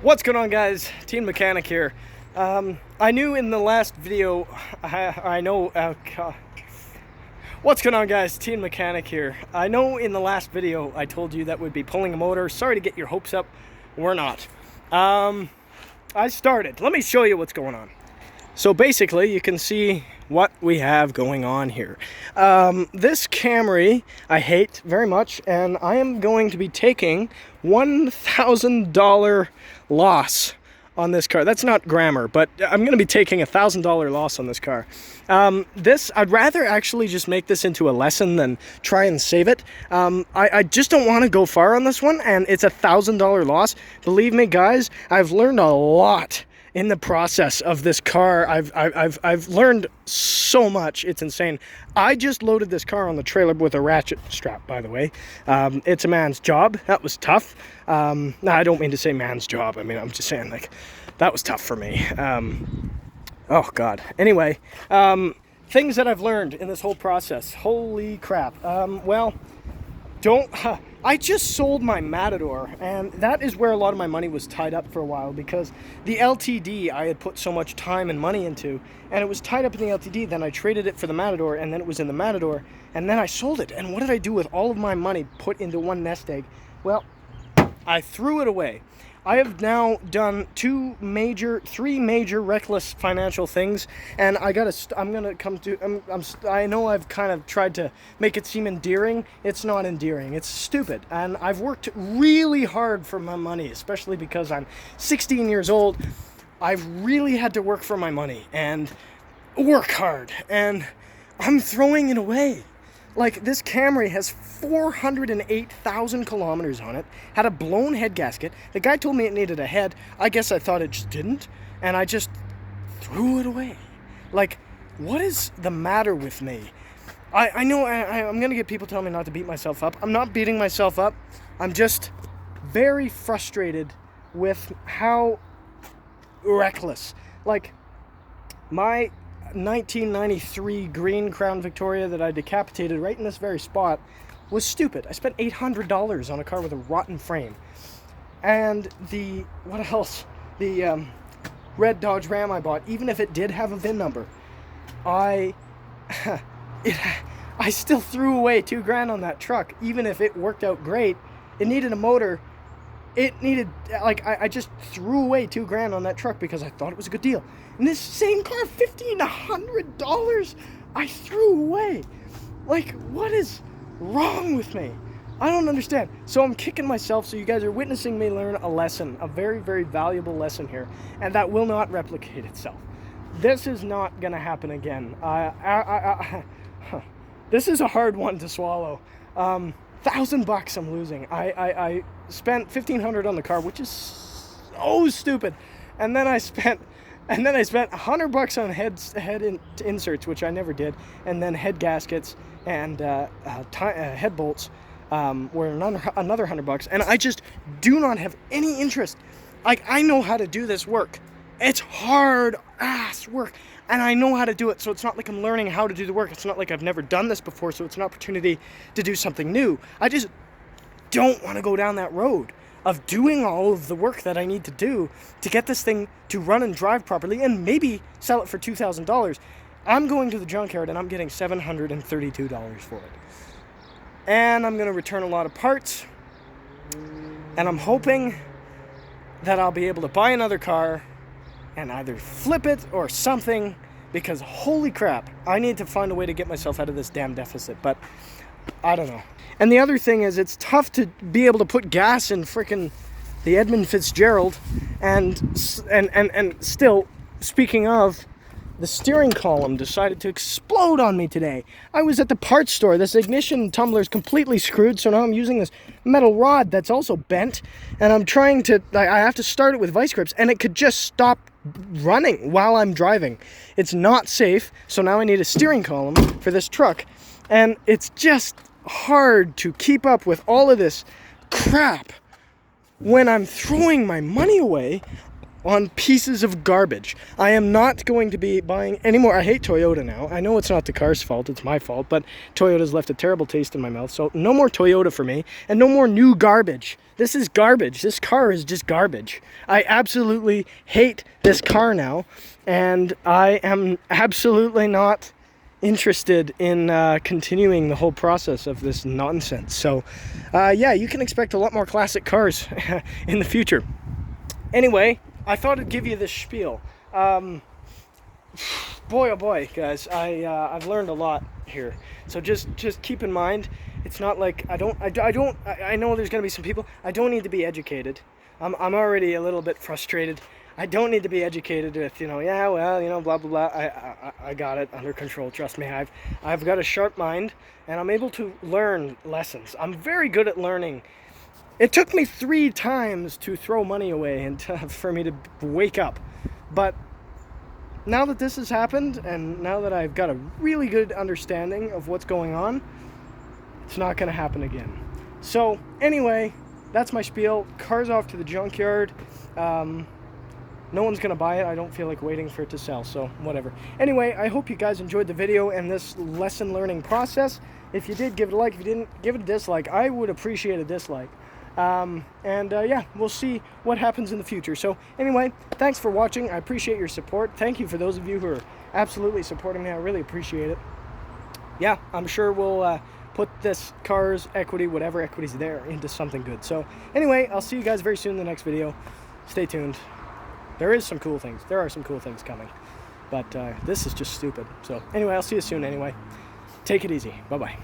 What's going on, guys? Teen Mechanic here. I knew in the last video, What's going on, guys? Teen Mechanic here. I know in the last video I told you that we'd be pulling a motor. Sorry to get your hopes up. We're not. I started. Let me show you what's going on. So basically, you can see what we have going on here. This Camry I hate very much, and I am going to be taking $1,000 loss on this car. That's not grammar, but I'm going to be taking $1,000 loss on this car. I'd rather actually just make this into a lesson than try and save it. I just don't want to go far on this one, and it's $1,000 loss. Believe me, guys, I've learned a lot in the process of this car. I've learned so much. It's insane. I just loaded this car on the trailer with a ratchet strap, by the way. It's a man's job. That was tough. No, I don't mean to say man's job. I mean, I'm just saying, like, that was tough for me. Oh God. Anyway, things that I've learned in this whole process. Holy crap. I just sold my Matador, and that is where a lot of my money was tied up for a while, because the LTD I had put so much time and money into, and it was tied up in the LTD. Then I traded it for the Matador, and then it was in the Matador, and then I sold it. And what did I do with all of my money put into one nest egg? Well, I threw it away. I have now done three major reckless financial things, and I know I've kind of tried to make it seem endearing. It's not endearing. It's stupid. And I've worked really hard for my money, especially because I'm 16 years old. I've really had to work for my money and work hard, and I'm throwing it away. Like, this Camry has 408,000 kilometers on it, had a blown head gasket. The guy told me it needed a head. I guess I thought it just didn't, and I just threw it away. Like, what is the matter with me? I know I'm going to get people telling me not to beat myself up. I'm not beating myself up. I'm just very frustrated with how reckless. Like, my 1993 green Crown Victoria that I decapitated right in this very spot was stupid. I spent $800 on a car with a rotten frame. And the red Dodge Ram I bought, even if it did have a VIN number, I still threw away $2,000 on that truck. Even if it worked out great, it needed a motor. I just threw away $2,000 on that truck because I thought it was a good deal. And this same car, $1,500, I threw away. Like, what is wrong with me? I don't understand. So I'm kicking myself. So you guys are witnessing me learn a lesson, a very, very valuable lesson here, and that will not replicate itself. This is not going to happen again. This is a hard one to swallow. $1,000 I'm losing. I spent $1,500 on the car, which is so stupid, and then I spent $100 on head inserts, which I never did, and then head gaskets and head bolts were another $100, and I just do not have any interest. Like, I know how to do this work. It's hard ass work, and I know how to do it, so it's not like I'm learning how to do the work. It's not like I've never done this before, so it's an opportunity to do something new. I just don't want to go down that road of doing all of the work that I need to do to get this thing to run and drive properly and maybe sell it for $2,000. I'm going to the junkyard and I'm getting $732 for it. And I'm going to return a lot of parts, and I'm hoping that I'll be able to buy another car and either flip it or something, because holy crap, I need to find a way to get myself out of this damn deficit, but I don't know. And the other thing is, it's tough to be able to put gas in frickin' the Edmund Fitzgerald, and still, speaking of, the steering column decided to explode on me today. I was at the parts store. This ignition tumbler is completely screwed, so now I'm using this metal rod that's also bent, and I have to start it with vice grips, and it could just stop running while I'm driving. It's not safe, so now I need a steering column for this truck, and it's just hard to keep up with all of this crap when I'm throwing my money away on pieces of garbage. I am not going to be buying any more. I hate Toyota now. I know it's not the car's fault, it's my fault, but Toyota's left a terrible taste in my mouth. So no more Toyota for me, and no more new garbage. This is garbage. This car is just garbage. I absolutely hate this car now, and I am absolutely not interested in continuing the whole process of this nonsense. So yeah, you can expect a lot more classic cars in the future. Anyway, I thought I'd give you this spiel. Boy, oh boy, guys, I've learned a lot here. So just keep in mind, it's not like I know there's gonna be some people. I don't need to be educated. I'm already a little bit frustrated. I don't need to be educated with, yeah, well, blah blah blah. I got it under control. Trust me, I've got a sharp mind, and I'm able to learn lessons. I'm very good at learning. It took me 3 times to throw money away and for me to wake up. But now that this has happened, and now that I've got a really good understanding of what's going on, it's not going to happen again. So anyway, that's my spiel. Car's off to the junkyard. No one's going to buy it. I don't feel like waiting for it to sell, so whatever. Anyway, I hope you guys enjoyed the video and this lesson learning process. If you did, give it a like. If you didn't, give it a dislike. I would appreciate a dislike. Yeah, we'll see what happens in the future. So anyway, thanks for watching. I appreciate your support. Thank you for those of you who are absolutely supporting me. I really appreciate it. Yeah, I'm sure we'll put this car's equity, whatever equity's there, into something good. So anyway, I'll see you guys very soon in the next video. Stay tuned. There are some cool things coming, but this is just stupid. So anyway, I'll see you soon anyway. Take it easy. Bye-bye.